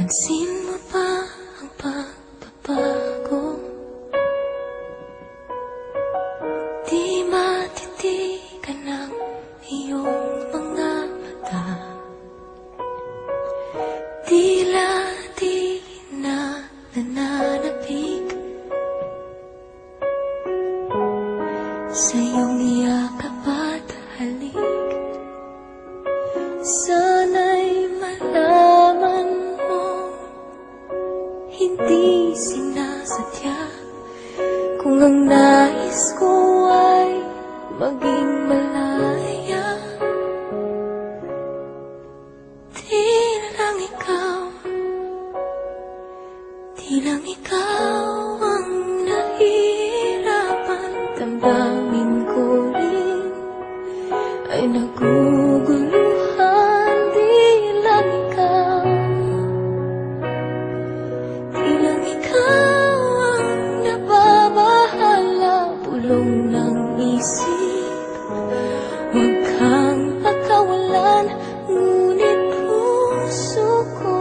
Pansin mo ba ang pagbabago? Di matitigan ng iyong mga mata. Tila di na nananapig sa iyong yakap at halik. Sana'y malaman mo, hindi sinasadya. Kung ang nais ko ay maging malaya, di lang ikaw ang nahihirapan. Damdamin ko rin ay naguguluhan. Di lang ikaw ang nababahala. Bulong ng isip, huwag kang pagkawalan. Ngunit puso ko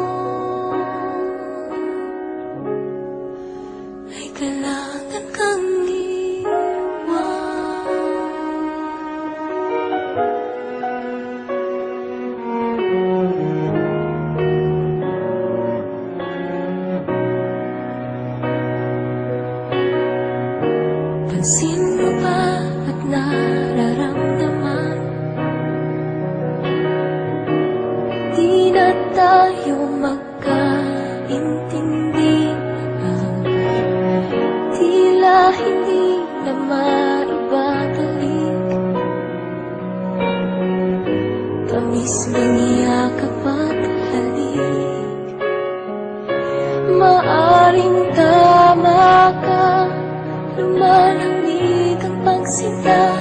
ay kailangan kang pansin mo ba at nararamdaman? Di na tayo magkaintindihan. Tila hindi na maibabalik tamis ng yakap at halik. Maaring tama ka, lumalamig ang pagsinta.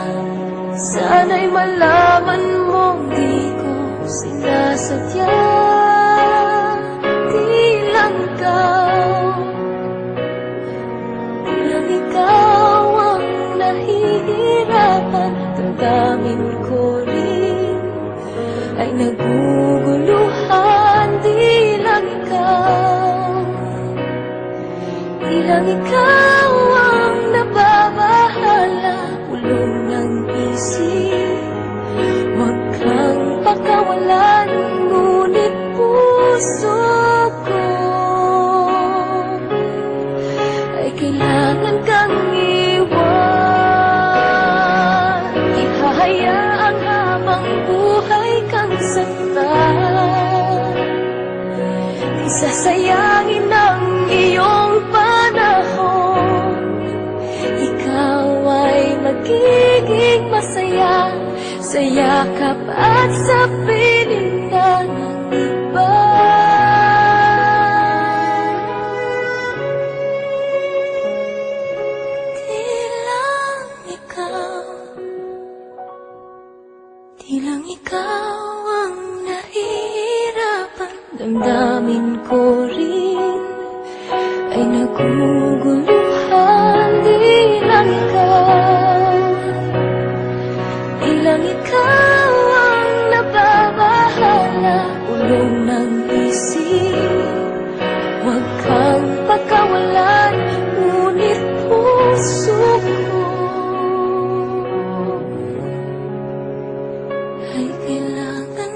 Sana'y malaman mong di ko sinasadya. Di lang ikaw ang nahihirapan. Damdamin ko rin ay naguguluhan. Di lang ikaw ang nababahala. Bulong ng isip, huwag kang pakawalan. Ngunit puso ko ay kailangan kang iwan. Ihahayaang habang buhay kang saktan. Di sasayangin ang iyong panahon. Ikaw ay magiging masaya sa yakap at sa piling ng iba. Di lang ikaw ang nahihirapan. Damdamin ko rin ay naguguluhan. Di lang ikaw ang nababahala. Ulong ng isip, huwag kang pagkawalan. Ngunit puso ko ay kailangan